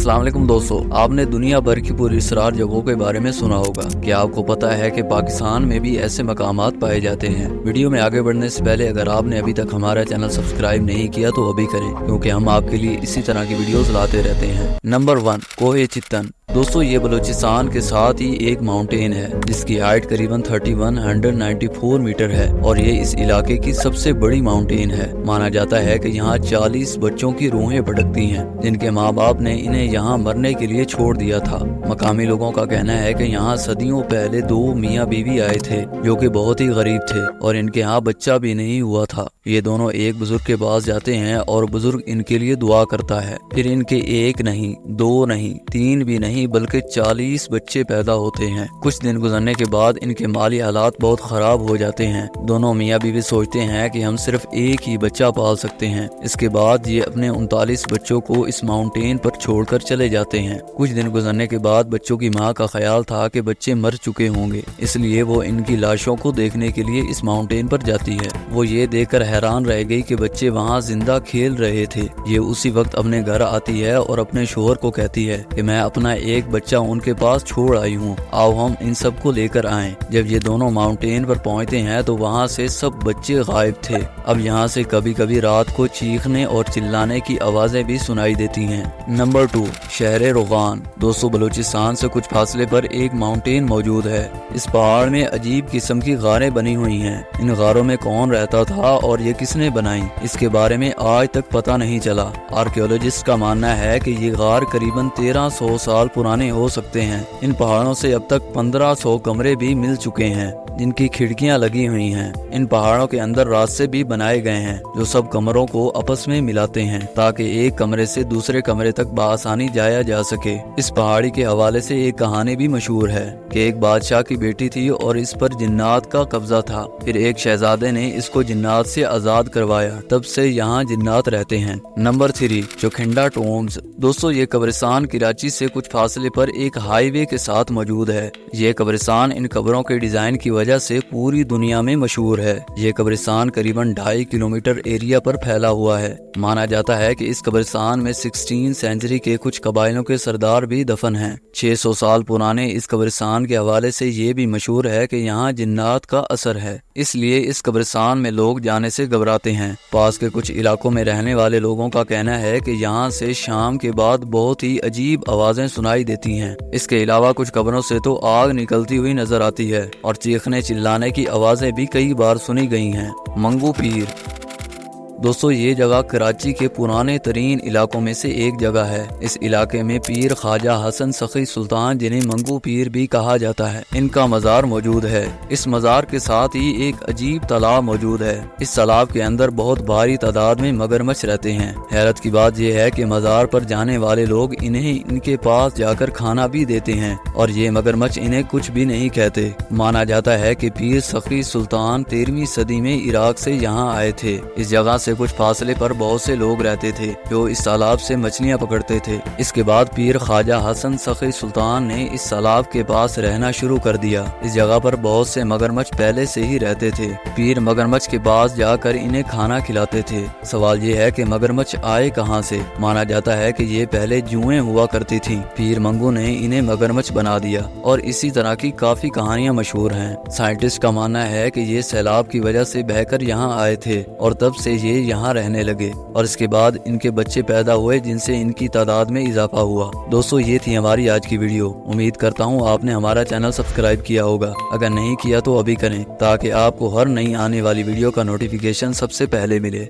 अस्सलाम वालेकुम दोस्तों, आपने दुनिया भर की पुरअसरार जगहों के बारे में सुना होगा। क्या आपको पता है कि पाकिस्तान में भी ऐसे मकामात पाए जाते हैं? वीडियो में आगे बढ़ने से पहले अगर आपने अभी तक हमारा चैनल सब्सक्राइब नहीं किया तो अभी करें, क्योंकि हम आपके लिए इसी तरह की वीडियोस लाते रहते हैं। नंबर 1, कोहे चित्तन। दोस्तों, ये बलूचिस्तान के साथ ही एक माउंटेन है जिसकी हाइट करीबन 3194 मीटर है और ये इस इलाके की सबसे बड़ी माउंटेन है। माना जाता है कि यहाँ 40 बच्चों की रूहें भटकती हैं जिनके माँ बाप ने इन्हें यहाँ मरने के लिए छोड़ दिया था। मकामी लोगों का कहना है कि यहाँ सदियों पहले 2 मियाँ बीवी आए थे जो कि बहुत ही गरीब थे और इनके यहाँ बच्चा भी नहीं हुआ था। ये दोनों एक बुजुर्ग के पास जाते हैं और बुजुर्ग इनके लिए दुआ करता है। फिर इनके 1 नहीं, 2 नहीं, 3 भी नहीं बल्कि 40 बच्चे पैदा होते हैं। कुछ दिन गुजरने के बाद इनके माली हालात बहुत खराब हो जाते हैं। दोनों मियाँ बीवी सोचते हैं कि हम सिर्फ एक ही बच्चा पाल सकते हैं। इसके बाद ये अपने 39 बच्चों को इस माउंटेन पर छोड़कर चले जाते हैं। कुछ दिन गुजरने के बाद बच्चों की माँ का ख्याल था कि बच्चे मर चुके होंगे, इसलिए वो इनकी लाशों को देखने के लिए इस माउंटेन पर जाती है। वो ये देखकर हैरान रह गई कि बच्चे वहाँ जिंदा खेल रहे थे। ये उसी वक्त अपने घर आती है और अपने शोहर को कहती है कि मैं अपना एक बच्चा उनके पास छोड़ आई हूँ, आओ हम इन सब को लेकर आएं। जब ये दोनों माउंटेन पर पहुँचते हैं तो वहाँ से सब बच्चे गायब थे। अब यहाँ से कभी कभी रात को चीखने और चिल्लाने की आवाजें भी सुनाई देती हैं। नंबर 2, शहर रोगान। दोस्तों, बलूचिस्तान से कुछ फासले पर एक माउंटेन मौजूद है। इस पहाड़ में अजीब किस्म की गारें बनी हुई हैं। इन गारों में कौन रहता था और ये किसने बनाई, इसके बारे में आज तक पता नहीं चला। आर्कियोलॉजिस्ट का मानना है कि ये गार करीबन 1300 साल पुराने हो सकते हैं। इन पहाड़ों से अब तक 1500 कमरे भी मिल चुके हैं जिनकी खिड़कियां लगी हुई हैं। इन पहाड़ों के अंदर रास्ते भी बनाए गए हैं जो सब कमरों को आपस में मिलाते हैं ताकि एक कमरे से दूसरे कमरे तक बआसानी जाया जा सके। इस पहाड़ी के हवाले से एक कहानी भी मशहूर है कि एक बादशाह की बेटी थी और इस पर जिन्नात का कब्जा था। फिर एक शहजादे ने इसको जिन्नात से आजाद करवाया, तब से यहाँ जिन्नात रहते हैं। Number 3, Chaukhandi tombs. दोस्तों, ये कब्रिस्तान कराची से कुछ फासले पर एक हाईवे के साथ मौजूद है। ये कब्रिस्तान इन कब्रों के डिजाइन की वजह से पूरी दुनिया में मशहूर है। ये कब्रिस्तान करीबन 2.5 किलोमीटर एरिया पर फैला हुआ है। माना जाता है कि इस कब्रिस्तान में 16वीं सेंचुरी के कुछ कबाइलों के सरदार भी दफन हैं। 600 साल पुराने इस कब्रिस्तान के हवाले से ये भी मशहूर है कि यहाँ जिन्नात का असर है, इसलिए इस कब्रिस्तान में लोग जाने से घबराते हैं। पास के कुछ इलाकों में रहने वाले लोगों का कहना है कि यहाँ से शाम के बाद बहुत ही अजीब आवाजें सुनाई देती हैं। इसके अलावा कुछ कब्रों से तो आग निकलती हुई नजर आती है और चीखने चिल्लाने की आवाजें भी कई बार सुनी गई हैं। मंगू पीर। दोस्तों, ये जगह कराची के पुराने तरीन इलाकों में से एक जगह है। इस इलाके में पीर ख्वाजा हसन सखी सुल्तान, जिन्हें मंगू पीर भी कहा जाता है, इनका मज़ार मौजूद है। इस मज़ार के साथ ही एक अजीब तालाब मौजूद है। इस तालाब के अंदर बहुत भारी तादाद में मगरमच्छ रहते हैं। हैरत की बात यह है कि मज़ार पर जाने वाले लोग इन्हें इनके पास जाकर खाना भी देते हैं और ये मगरमच्छ इन्हें कुछ भी नहीं कहते। माना जाता है कि पीर सखी सुल्तान 13वीं सदी में इराक से यहाँ आए थे। इस जगह से कुछ फासले पर बहुत से लोग रहते थे जो इस तालाब से मछलियां पकड़ते थे। इसके बाद पीर ख्वाजा हसन सखी सुल्तान ने इस तालाब के पास रहना शुरू कर दिया। इस जगह पर बहुत से मगरमच्छ पहले से ही रहते थे। पीर मगरमच्छ के पास जाकर इन्हें खाना खिलाते थे। सवाल ये है कि मगरमच्छ आए कहाँ से? माना जाता है कि ये पहले जुएं हुआ करती थी। पीर मंगू ने इन्हें मगरमच्छ बना दिया और इसी तरह की काफी कहानियां मशहूर हैं। साइंटिस्ट का मानना है कि ये सैलाब की वजह से बहकर यहाँ आए थे और तब से ये यहाँ रहने लगे और इसके बाद इनके बच्चे पैदा हुए जिनसे इनकी तादाद में इजाफा हुआ। दोस्तों, ये थी हमारी आज की वीडियो। उम्मीद करता हूँ आपने हमारा चैनल सब्सक्राइब किया होगा। अगर नहीं किया तो अभी करें ताकि आपको हर नई आने वाली वीडियो का नोटिफिकेशन सबसे पहले मिले।